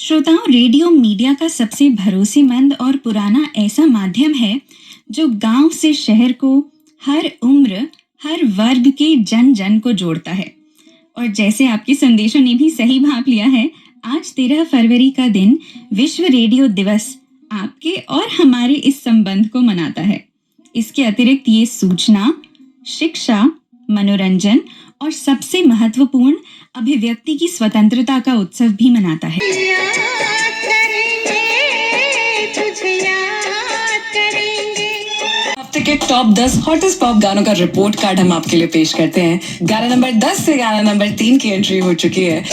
श्रोताओं, radio media का सबसे भरोसेमंद और पुराना ऐसा माध्यम है जो गांव से शहर को, हर उम्र, हर वर्ग के जन जन को जोड़ता है। और जैसे आपके संदेशों ने भी सही भांप लिया है, आज 13 फरवरी का दिन विश्व रेडियो दिवस आपके और हमारे इस संबंध को मनाता है। इसके अतिरिक्त ये सूचना, शिक्षा, मनोरंजन और सबसे महत्वपूर्ण अभिव्यक्ति की स्वतंत्रता का उत्सव भी मनाता है। हफ्ते के टॉप 10 हॉटेस्ट पॉप गानों का रिपोर्ट कार्ड हम आपके लिए पेश करते हैं। गाना नंबर 10 से गाना नंबर 3 की एंट्री हो चुकी है।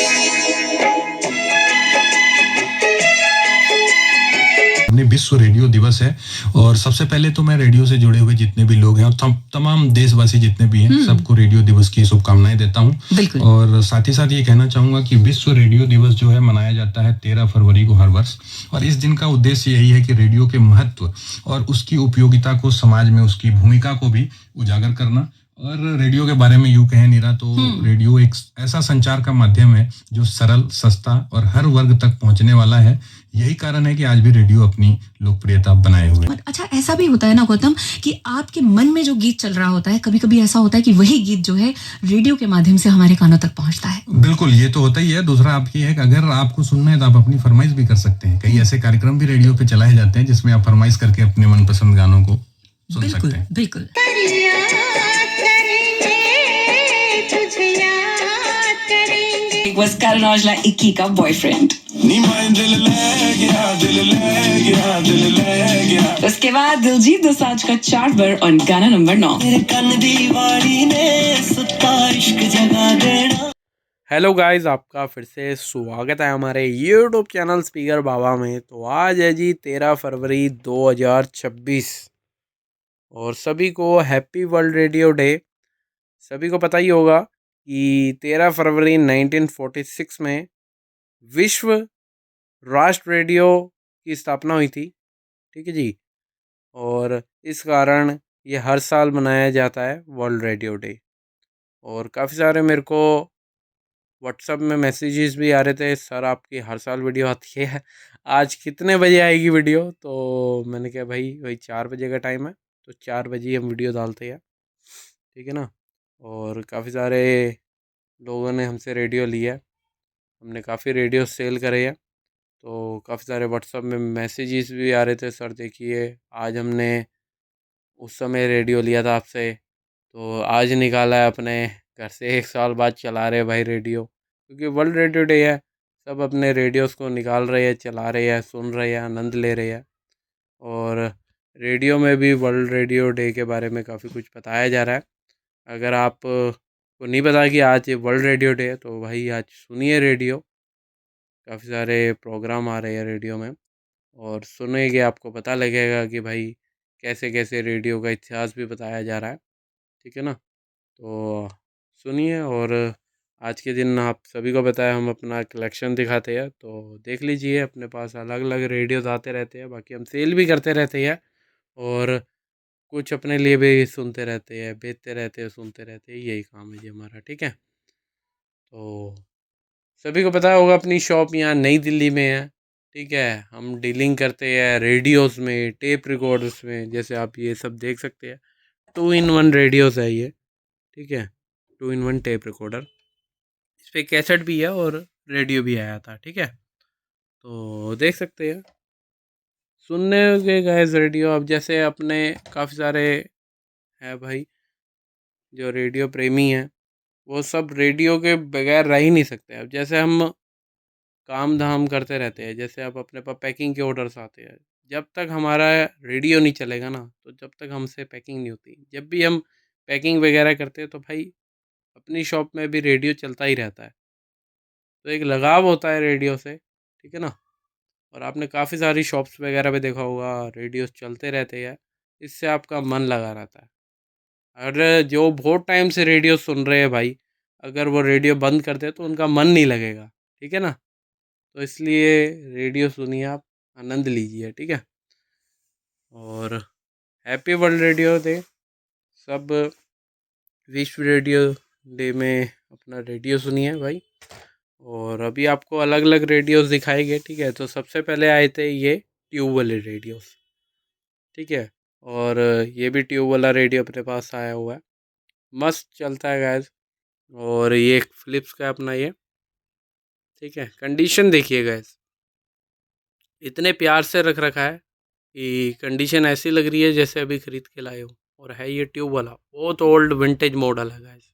अपने विश्व रेडियो दिवस है और सबसे पहले तो मैं रेडियो से जुड़े हुए जितने भी लोग हैं और तमाम देशवासी जितने भी हैं सबको रेडियो दिवस की शुभकामनाएं देता हूं। और साथ ही साथ ये कहना चाहूंगा कि विश्व रेडियो दिवस जो है मनाया जाता है 13 फरवरी को हर वर्ष। और इस दिन का उद्देश्य यही है कि रेडियो के महत्व और उसकी उपयोगिता को, समाज में उसकी भूमिका को भी उजागर करना। और रेडियो के बारे में यूं कहें नीरा तो रेडियो एक ऐसा संचार का माध्यम है जो सरल, सस्ता और हर वर्ग तक पहुंचने वाला है। यही कारण है कि आज भी रेडियो अपनी लोकप्रियता बनाए हुए है। अच्छा, ऐसा भी होता है ना गौतम कि आपके मन में जो गीत चल रहा होता है, कभी कभी ऐसा होता है कि वही गीत जो है रेडियो के माध्यम से हमारे कानों तक पहुंचता है। बिल्कुल, ये तो होता ही है। दूसरा आपकी है कि अगर आपको सुनना है तो आप अपनी फरमाइश भी कर सकते हैं। कई ऐसे कार्यक्रम भी रेडियो पे चलाए जाते हैं जिसमें आप फरमाइश करके अपने मनपसंद गानों को सुन सकते हैं। बिल्कुल। was Karan Aujla 21 का बॉयफ्रेंड। उसके बाद दिलजीत दोसांझ का चार्ट पर ऑन गाना नंबर 9। हेलो गाइस, आपका फिर से स्वागत है हमारे यूट्यूब चैनल स्पीकर बाबा में। तो आज है जी 13 फरवरी 2026 और सभी को हैप्पी वर्ल्ड रेडियो डे। सभी को पता ही होगा कि 13 फरवरी 1946 में विश्व राष्ट्र रेडियो की स्थापना हुई थी। ठीक है जी। और इस कारण ये हर साल मनाया जाता है वर्ल्ड रेडियो डे। और काफ़ी सारे मेरे को व्हाट्सएप में मैसेजेस भी आ रहे थे, सर आपकी हर साल वीडियो आती है, आज कितने बजे आएगी वीडियो। तो मैंने कहा भाई वही 4 बजे का टाइम है, तो 4 बजे ही हम वीडियो डालते हैं। ठीक है ना। और काफ़ी सारे लोगों ने हमसे रेडियो लिया है, हमने काफ़ी रेडियो सेल करे हैं। तो काफ़ी सारे व्हाट्सएप में मैसेजेस भी आ रहे थे, सर देखिए आज हमने उस समय रेडियो लिया था आपसे, तो आज निकाला है अपने घर से, 1 साल बाद चला रहे भाई रेडियो, क्योंकि वर्ल्ड रेडियो डे है। सब अपने रेडियोस को निकाल रहे हैं, चला रहे हैं, सुन रहे हैं, आनंद ले रहे हैं। और रेडियो में भी वर्ल्ड रेडियो डे के बारे में काफ़ी कुछ बताया जा रहा है। अगर आप को नहीं पता कि आज ये वर्ल्ड रेडियो डे है तो भाई आज सुनिए रेडियो। काफ़ी सारे प्रोग्राम आ रहे हैं रेडियो में और सुनेंगे आपको पता लगेगा कि भाई कैसे कैसे रेडियो का इतिहास भी बताया जा रहा है। ठीक है ना। तो सुनिए। और आज के दिन आप सभी को पता है हम अपना कलेक्शन दिखाते हैं, तो देख लीजिए अपने पास अलग अलग रेडियोज़ आते रहते हैं। बाकी हम सेल भी करते रहते हैं और कुछ अपने लिए भी सुनते रहते हैं, बेचते रहते हैं, सुनते रहते हैं, यही काम है जी हमारा। ठीक है। तो सभी को पता होगा अपनी शॉप यहाँ नई दिल्ली में है। ठीक है। हम डीलिंग करते हैं रेडियोज़ में, टेप रिकॉर्डर्स में, जैसे आप ये सब देख सकते हैं। 2-in-1 रेडियोज़ है ये। ठीक है। 2-in-1 टेप रिकॉर्डर, इस पर कैसेट भी है और रेडियो भी आया था। ठीक है। तो देख सकते हैं, सुनने के गैस रेडियो। अब जैसे अपने काफ़ी सारे है भाई जो रेडियो प्रेमी हैं, वो सब रेडियो के बगैर रह ही नहीं सकते। अब जैसे हम काम धाम करते रहते हैं, जैसे अब अपने पास पैकिंग के ऑर्डर्स आते हैं, जब तक हमारा रेडियो नहीं चलेगा ना, तो जब तक हमसे पैकिंग नहीं होती। जब भी हम पैकिंग वगैरह करते हैं तो भाई अपनी शॉप में भी रेडियो चलता ही रहता है, तो एक लगाव होता है रेडियो से। ठीक है ना। और आपने काफ़ी सारी शॉप्स वगैरह पे देखा होगा रेडियोस चलते रहते हैं, इससे आपका मन लगा रहता है। और जो बहुत टाइम से रेडियो सुन रहे हैं भाई, अगर वो रेडियो बंद कर दे तो उनका मन नहीं लगेगा। ठीक है ना। तो इसलिए रेडियो सुनिए आप, आनंद लीजिए। ठीक है। और हैप्पी वर्ल्ड रेडियो डे। सब विश्व रेडियो डे में अपना रेडियो सुनिए भाई। और अभी आपको अलग अलग रेडियोस दिखाए गए, ठीक है। तो सबसे पहले आए थे ये ट्यूब वाले रेडियोस, ठीक है। और ये भी ट्यूब वाला रेडियो अपने पास आया हुआ है, मस्त चलता है गैस। और ये फिलिप्स का अपना ये, ठीक है। कंडीशन देखिए गैस, इतने प्यार से रख रखा है कि कंडीशन ऐसी लग रही है जैसे अभी खरीद के लाए हो। और है ये ट्यूब वाला, बहुत ओल्ड विंटेज मॉडल है गैस।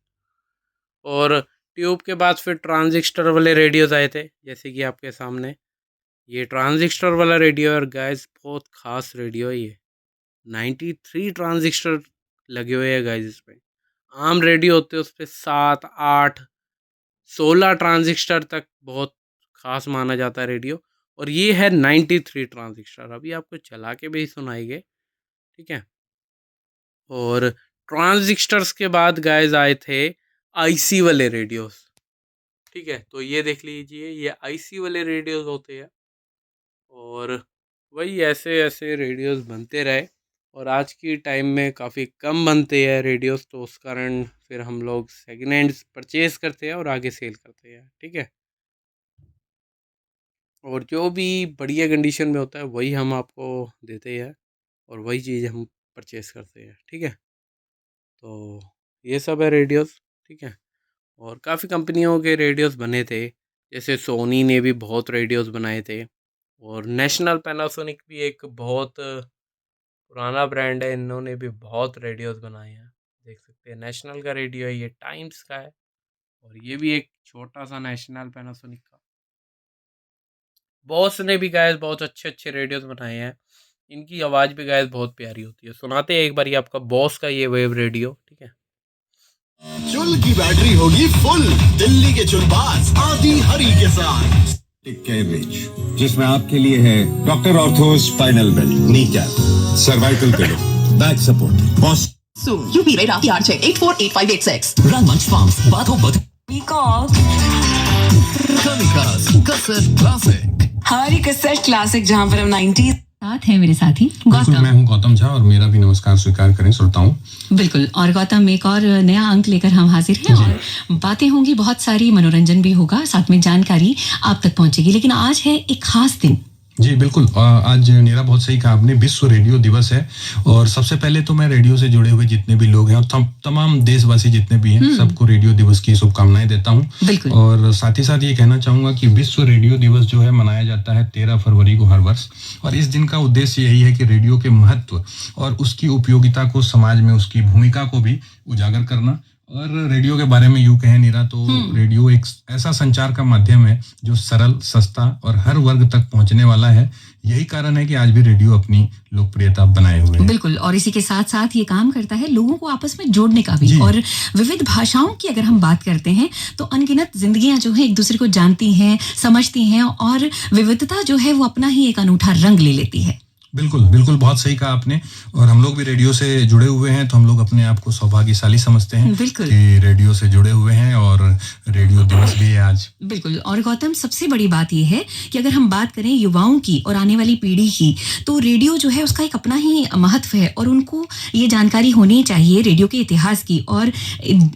और ट्यूब के बाद फिर ट्रांजिस्टर वाले रेडियोस आए थे, जैसे कि आपके सामने ये ट्रांजिस्टर वाला रेडियो। और गैस बहुत खास रेडियो है ये, 93 ट्रांजिस्टर लगे हुए हैं गाइस इस पे। आम रेडियो होते हैं उस पे 7, 8, 16 ट्रांजिस्टर तक बहुत खास माना जाता है रेडियो। और ये है 93 ट्रांजिस्टर, अभी आपको चला के भी सुनाएंगे, ठीक है। और ट्रांजिस्टर्स के बाद गाइस आए थे आईसी वाले रेडियोस, ठीक है। तो ये देख लीजिए, ये आईसी वाले रेडियोस होते हैं। और वही ऐसे ऐसे रेडियोस बनते रहे। और आज की टाइम में काफ़ी कम बनते हैं रेडियोस, तो उस कारण फिर हम लोग सेकेंड हैंड परचेज़ करते हैं और आगे सेल करते हैं, ठीक है। और जो भी बढ़िया कंडीशन में होता है वही हम आपको देते हैं और वही चीज़ हम परचेज़ करते हैं, ठीक है। तो ये सब है रेडियोस, ठीक है। और काफ़ी कंपनियों के रेडियोस बने थे, जैसे सोनी ने भी बहुत रेडियोस बनाए थे। और नेशनल पैनासोनिक भी एक बहुत पुराना ब्रांड है, इन्होंने भी बहुत रेडियोस बनाए हैं। देख सकते हैं नेशनल का रेडियो है, ये टाइम्स का है। और ये भी एक छोटा सा नेशनल पैनासोनिक का। बॉस ने भी गाइस बहुत अच्छे अच्छे रेडियोस बनाए हैं, इनकी आवाज़ भी गाइस बहुत प्यारी होती है। सुनाते हैं एक बार ये आपका बॉस का ये वेव रेडियो, ठीक है। चुल की बैटरी होगी फुल, दिल्ली के चुलबाज आदि हरी के साथ कैबेज, जिसमें आपके लिए है doctor orthos spinal belt, knee cap, cervical pillow, back support, boss. Soon, UP Radar PR check 848586. Run Munch Farms, Badho Bad. Kanikas Cassette Classic. हमारी कैसेट क्लासिक, जहाँ पर हम 90s साथ है मेरे साथी बिल्कुल, गौतम। मैं हूं गौतम झा और मेरा भी नमस्कार स्वीकार करें श्रोताओं। बिल्कुल, और गौतम एक और नया अंक लेकर हम हाजिर हैं और बातें होंगी, बहुत सारी मनोरंजन भी होगा, साथ में जानकारी आप तक पहुंचेगी। लेकिन आज है एक खास दिन। जी बिल्कुल, आज नीरा बहुत सही कहा आपने, विश्व रेडियो दिवस है। और सबसे पहले तो मैं रेडियो से जुड़े हुए जितने भी लोग हैं और तमाम देशवासी जितने भी हैं सबको रेडियो दिवस की शुभकामनाएं देता हूं। बिल्कुल। और साथ ही साथ ये कहना चाहूंगा कि विश्व रेडियो दिवस जो है मनाया जाता है 13 फरवरी को हर वर्ष। और इस दिन का उद्देश्य यही है कि रेडियो के महत्व और उसकी उपयोगिता को, समाज में उसकी भूमिका को भी उजागर करना। और रेडियो के बारे में यूं कहें नीरा, तो रेडियो एक ऐसा संचार का माध्यम है जो सरल, सस्ता और हर वर्ग तक पहुंचने वाला है। यही कारण है कि आज भी रेडियो अपनी लोकप्रियता बनाए हुए है। बिल्कुल, और इसी के साथ साथ ये काम करता है लोगों को आपस में जोड़ने का भी। और विविध भाषाओं की अगर हम बात करते हैं तो अनगिनत जिंदगियां जो है एक दूसरे को जानती हैं, समझती हैं, और विविधता जो है वो अपना ही एक अनूठा रंग ले लेती है। बिल्कुल बिल्कुल, बहुत सही कहा आपने। और हम लोग भी रेडियो से जुड़े हुए हैं, तो हम लोग अपने आप को सौभाग्यशाली समझते हैं बिल्कुल कि रेडियो से जुड़े हुए हैं। और रेडियो दिवस भी है आज। बिल्कुल, और गौतम सबसे बड़ी बात यह है कि अगर हम बात करें युवाओं की और आने वाली पीढ़ी की, तो रेडियो जो है उसका एक अपना ही महत्व है और उनको ये जानकारी होनी चाहिए रेडियो के इतिहास की। और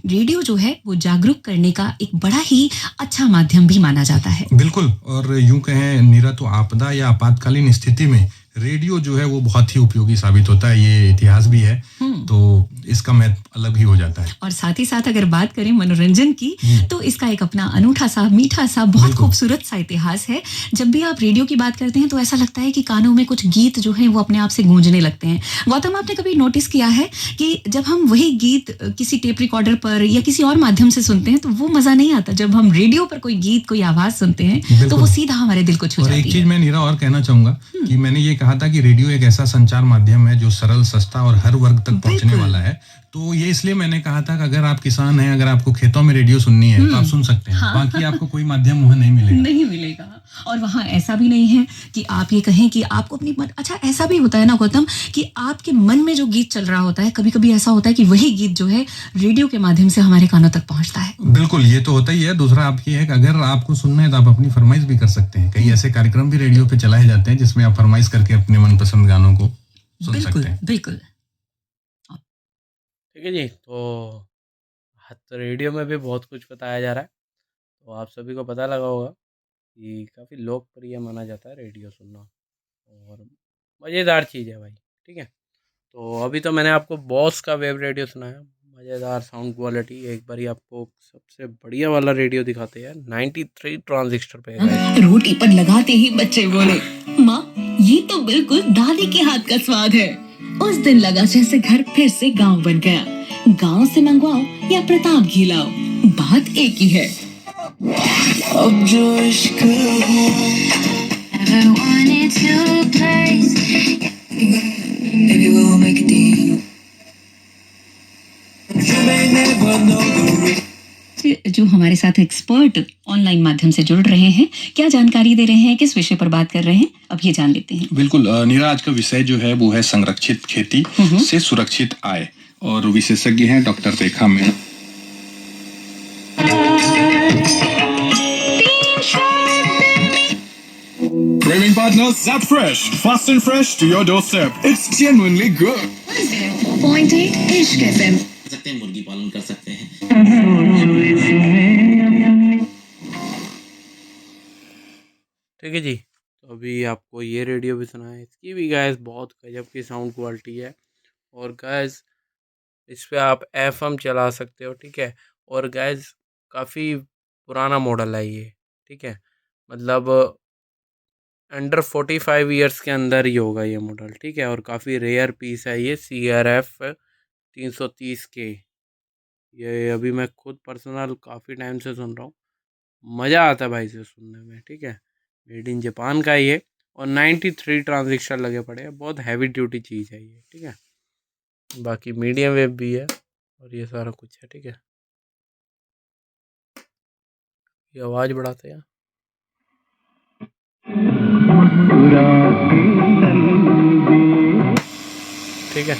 रेडियो जो है वो जागरूक करने का एक बड़ा ही अच्छा माध्यम भी माना जाता है। बिल्कुल, और यूं कहें नीरा, तो आपदा या आपातकालीन स्थिति में रेडियो जो है वो बहुत ही उपयोगी साबित होता है। ये इतिहास भी है, तो इसका महत्व अलग ही हो जाता है। और साथ ही साथ अगर बात करें मनोरंजन की, तो इसका एक अपना अनूठा सा, मीठा सा, बहुत खूबसूरत सा इतिहास है। जब भी आप रेडियो की बात करते हैं तो ऐसा लगता है कि कानों में कुछ गीत जो हैं वो अपने आप से गूंजने लगते हैं। गौतम, आपने कभी नोटिस किया है कि जब हम वही गीत किसी टेप रिकॉर्डर पर या किसी और माध्यम से सुनते हैं तो वो मजा नहीं आता। जब हम रेडियो पर कोई गीत, कोई आवाज सुनते हैं तो वो सीधा हमारे दिल को छू जाती है। और एक चीज मैं नीरा और कहना चाहूंगा कि मैंने ये कहा था कि रेडियो एक ऐसा संचार माध्यम है जो सरल, सस्ता और हर वर्ग तक पहुंचने वाला है। तो ये इसलिए मैंने कहा था कि अगर आप किसान हैं, अगर आपको खेतों में रेडियो सुननी है तो आप सुन सकते हैं। बाकी आपको कोई माध्यम वहाँ नहीं मिलेगा। और वहाँ ऐसा भी नहीं है कि आप ये कहें कि आपको अपनी अच्छा, ऐसा भी होता है ना गौतम कि आपके मन में जो गीत चल रहा होता है, कभी कभी ऐसा होता है कि वही गीत जो है रेडियो के माध्यम से हमारे कानों तक पहुंचता है। बिल्कुल, ये तो होता ही है। दूसरा आप ये है कि अगर आपको सुनना है तो आप अपनी फरमाइश भी कर सकते हैं। कई ऐसे कार्यक्रम भी रेडियो पे चलाए जाते हैं जिसमें आप फरमाइश करके अपने मनपसंद गानों को सुन सकते हैं। बिल्कुल। ठीक है जी। तो रेडियो में भी बहुत कुछ बताया जा रहा है। तो आप सभी को पता लगा होगा कि काफ़ी लोकप्रिय माना जाता है रेडियो सुनना, और मज़ेदार चीज़ है भाई, ठीक है। तो अभी तो मैंने आपको बॉस का वेब रेडियो सुनाया, मज़ेदार साउंड क्वालिटी। एक बार ही आपको सबसे बढ़िया वाला रेडियो दिखाते हैं, 93 ट्रांजिस्टर पे है guys। रोटी पर लगाते ही बच्चे बोले, माँ ये तो बिल्कुल दादी के हाथ का स्वाद है। उस दिन लगा जैसे घर फिर से गांव बन गया। गांव से मंगवाओ या प्रताप घी लाओ, बात एक ही है। अब जो इश्क जो हमारे साथ एक्सपर्ट ऑनलाइन माध्यम से जुड़ रहे हैं, क्या जानकारी दे रहे हैं, किस विषय पर बात कर रहे हैं, अब ये जान लेते हैं। बिल्कुल नीरा, आज का विषय जो है वो है संरक्षित खेती से सुरक्षित आय, और विशेषज्ञ हैं doctor Rekha Meena. Craving partners, Zap Fresh. Fast and fresh to your doorstep. It's genuinely good. 104.8 इश्क FM। सकते हैं, मुर्गी पालन कर सकते हैं। ठीक है जी, तो अभी आपको ये रेडियो भी सुना है, इसकी भी गैस बहुत गजब की साउंड क्वालिटी है, और गैस इस पे आप एफएम चला सकते हो, ठीक है। और गैस काफ़ी पुराना मॉडल है ये, ठीक है, मतलब अंडर 45 ईयर्स के अंदर ही होगा ये मॉडल, ठीक है। और काफ़ी रेयर पीस है ये, CRF 330K। ये अभी मैं खुद पर्सनल काफ़ी टाइम से सुन रहा हूँ, मज़ा आता है भाई इसे सुनने में, ठीक है। मेड इन जापान का ये, और 93 ट्रांजिस्टर लगे पड़े हैं, बहुत हैवी ड्यूटी चीज़ है ये, ठीक है। बाकी मीडियम वेव भी है, और ये सारा कुछ है, ठीक है। ये आवाज़ बढ़ाते हैं, ठीक है।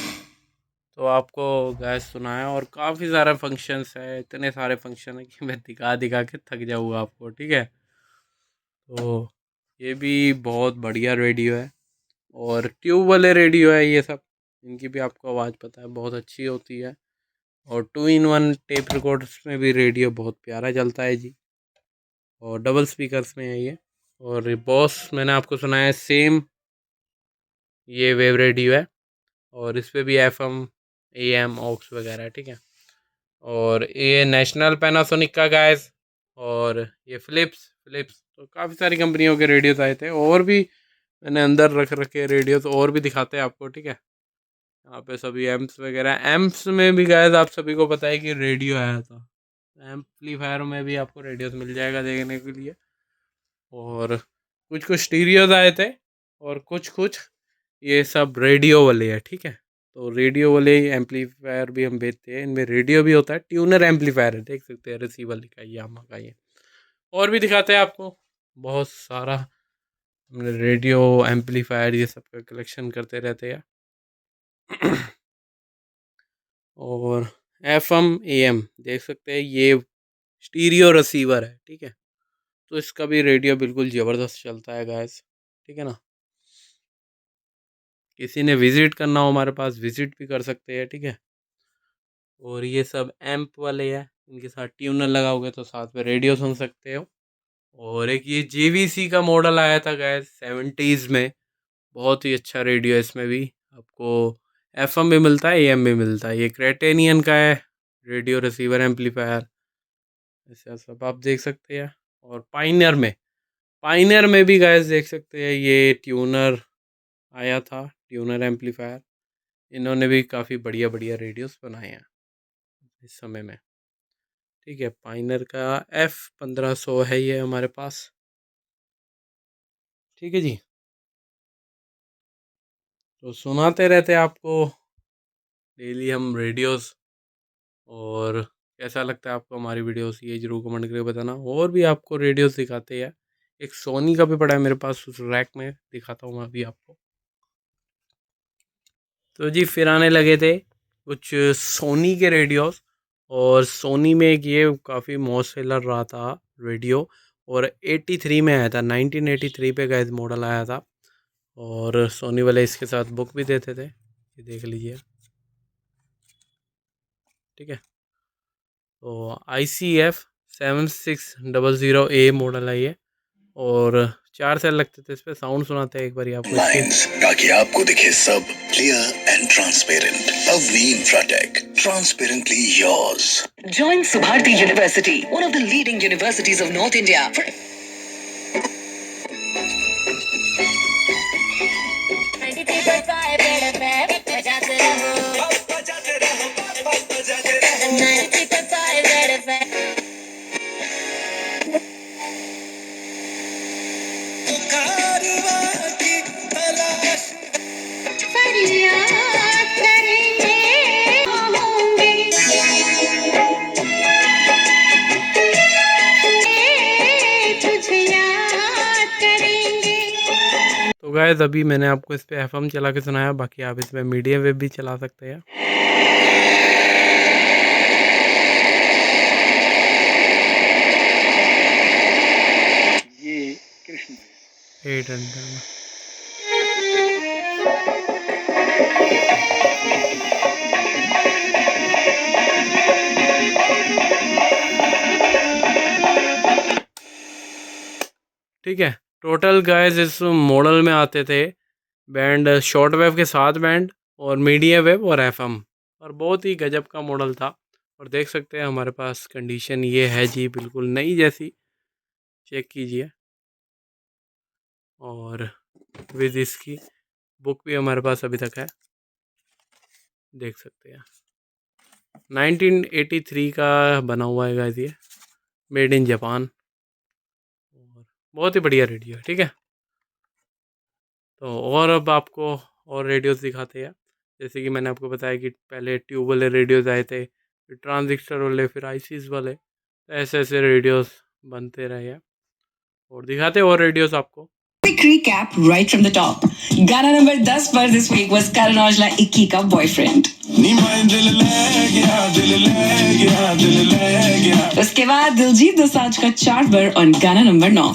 तो आपको गैस सुनाया, और काफ़ी सारे फंक्शंस है, इतने सारे फंक्शन है कि मैं दिखा दिखा के थक जाऊँगा आपको, ठीक है। तो ये भी बहुत बढ़िया रेडियो है, और ट्यूब वाले रेडियो है ये सब, इनकी भी आपको आवाज़ पता है बहुत अच्छी होती है। और 2-in-1 टेप रिकॉर्डर्स में भी रेडियो बहुत प्यारा चलता है जी, और डबल स्पीकर्स में है ये। और बॉस मैंने आपको सुनाया सेम, ये वेव रेडियो है, और इस पे भी FM AM ऑक्स वगैरह है, ठीक है। और ये नेशनल पैनासोनिक का गैस, और ये फिलिप्स, तो काफ़ी सारी कंपनियों के रेडियोस आए थे, और भी मैंने अंदर रख रखे रेडियोस, और भी दिखाते हैं आपको, ठीक है। यहाँ पे सभी एम्प्स वगैरह, एम्प्स में भी गैस आप सभी को पता है कि रेडियो आया था, एम्पलीफायर में भी आपको रेडियोस मिल जाएगा देखने के लिए। और कुछ कुछ स्टीरियोज आए थे, और कुछ ये सब रेडियो वाले हैं, ठीक है। तो रेडियो वाले एम्पलीफायर भी हम बेचते हैं, इनमें रेडियो भी होता है, ट्यूनर एम्पलीफायर है, देख सकते हैं रिसीवर लिखा है यामा का ये। और भी दिखाते हैं आपको बहुत सारा, हमने रेडियो एम्पलीफायर ये सब का कलेक्शन करते रहते हैं। और FM AM देख सकते हैं, ये स्टीरियो रिसीवर है, ठीक है। तो इसका भी रेडियो बिल्कुल ज़बरदस्त चलता है गैस, ठीक है ना। किसी ने विज़िट करना हो हमारे पास, विज़िट भी कर सकते हैं, ठीक है। और ये सब एम्प वाले हैं, इनके साथ ट्यूनर लगाओगे तो साथ में रेडियो सुन सकते हो। और एक ये JVC का मॉडल आया था गैस 70s में, बहुत ही अच्छा रेडियो है, इसमें भी आपको FM भी मिलता है, AM भी मिलता है। ये क्रेटेनियन का है रेडियो रिसीवर एम्पलीफायर, ऐसा सब आप देख सकते हैं। और पाइनियर में भी गैस देख सकते हैं, ये ट्यूनर आया था, ट्यूनर एम्पलीफायर। इन्होंने भी काफ़ी बढ़िया बढ़िया रेडियोस बनाए हैं इस समय में, ठीक है। पाइनियर का F1500 है ये हमारे पास, ठीक है जी। तो सुनाते रहते हैं आपको डेली हम रेडियोस, और कैसा लगता है आपको हमारी वीडियोस ये जरूर कमेंट करके बताना। और भी आपको रेडियोस दिखाते हैं, एक सोनी का भी पड़ा है मेरे पास उस रैक में, दिखाता हूँ मैं अभी आपको। तो जी फिर आने लगे थे कुछ सोनी के रेडियोस, और सोनी में एक ये काफ़ी मोस्ट सेलर रहा था रेडियो, और 83 में आया था, 1983 पे गैस मॉडल आया था। और सोनी वाले इसके साथ बुक भी देते थे, ये देख लीजिए, ठीक है। तो ICF 7600A मॉडल है ये, और 4 सेल लगते थे इस पर। साउंड सुनाते हैं एक बार आपको इसके। ताकि आपको दिखे सब clear and transparent. Avni Infratech, transparently yours. Join Subharti University, one of the leading universities of North India. तो गाइस अभी मैंने आपको इस पे एफएम चला के सुनाया, बाकी आप इसमें मीडियम वेव भी चला सकते हैं। ये कृष्ण 800 में। ठीक है, टोटल गाइस इस मॉडल में आते थे बैंड शॉर्ट वेव के 7 बैंड और मीडियम वेव और एफएम, और बहुत ही गजब का मॉडल था। और देख सकते हैं हमारे पास कंडीशन ये है जी, बिल्कुल नई जैसी, चेक कीजिए। और विद इसकी बुक भी हमारे पास अभी तक है, देख सकते हैं। 1983 का बना हुआ है गाइस ये, मेड इन जापान, और बहुत ही बढ़िया रेडियो है। ठीक है, तो और अब आपको और रेडियोस दिखाते हैं। जैसे कि मैंने आपको बताया कि पहले ट्यूब वाले रेडियोस आए थे, फिर ट्रांजिस्टर वाले, फिर आईसीज वाले, तो ऐसे ऐसे रेडियोस बनते रहे हैं, और दिखाते हैं और रेडियोस आपको। Quick recap right from the top. गाना नंबर 10 पर this week was Karan Aujla इक्की का बॉयफ्रेंड। उसके बाद दिलजीत दोसांझ का चार्ट पर ऑन गाना नंबर 9।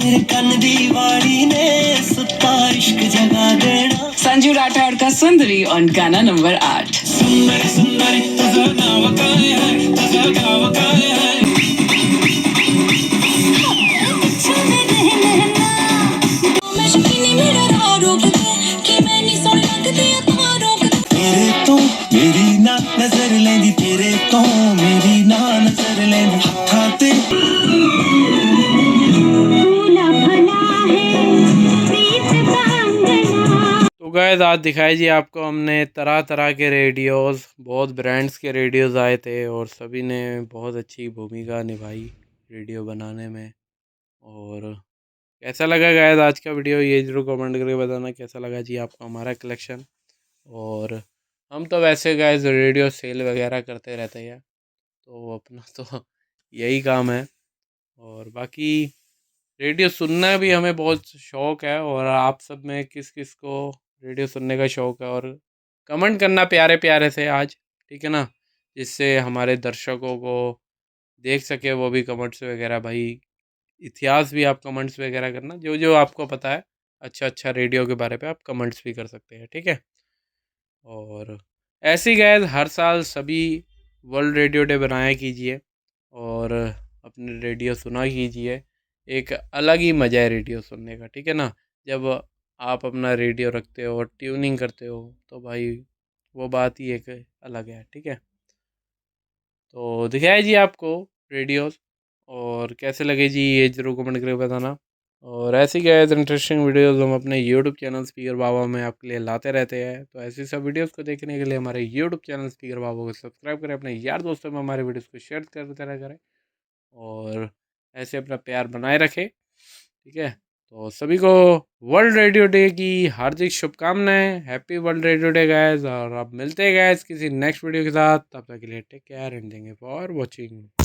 संजू राठौड़ का सुंदरी ऑन गाना नंबर 8। मेरी ना नजर लेंदी तेरे तो, मेरी ना नजर लेंदी हत्था ते। तो गाइस आज दिखाई जी आपको हमने तरह तरह के रेडियोस, बहुत ब्रांड्स के रेडियोस आए थे, और सभी ने बहुत अच्छी भूमिका निभाई रेडियो बनाने में। और कैसा लगा गाइस आज का वीडियो, ये जरूर कमेंट करके बताना कैसा लगा जी आपको हमारा कलेक्शन। और हम तो वैसे गाइस रेडियो सेल वगैरह करते रहते हैं, तो अपना तो यही काम है। और बाकी रेडियो सुनना भी हमें बहुत शौक़ है, और आप सब में किस किस को रेडियो सुनने का शौक़ है, और कमेंट करना प्यारे प्यारे से आज, ठीक है ना, जिससे हमारे दर्शकों को देख सके वो भी कमेंट्स वगैरह। भाई इतिहास भी आप कमेंट्स वगैरह करना, जो जो आपको पता है अच्छा अच्छा रेडियो के बारे पे आप कमेंट्स भी कर सकते हैं, ठीक है। और ऐसे ही गाइस हर साल सभी वर्ल्ड रेडियो डे बनाया कीजिए, और अपने रेडियो सुना कीजिए। एक अलग ही मज़ा है रेडियो सुनने का, ठीक है ना। जब आप अपना रेडियो रखते हो, ट्यूनिंग करते हो, तो भाई वो बात ही एक अलग है, ठीक है। तो दिखाया जी आपको रेडियोस, और कैसे लगे जी ये जरूर कमेंट करके बताना। और ऐसे ही गाइस इंटरेस्टिंग वीडियोस हम अपने यूट्यूब चैनल स्पीकर बाबा में आपके लिए लाते रहते हैं। तो ऐसी सब वीडियोस को देखने के लिए हमारे यूट्यूब चैनल स्पीकर बाबा को सब्सक्राइब करें, अपने यार दोस्तों में हमारे वीडियोस को शेयर करते रहा करें, और ऐसे अपना प्यार बनाए रखें, ठीक है। तो सभी को वर्ल्ड रेडियो डे की हार्दिक शुभकामनाएं। Happy world radio day guys, और अब मिलते हैं गाइस किसी नेक्स्ट वीडियो के साथ। तब तक के लिए take care and thank you for watching.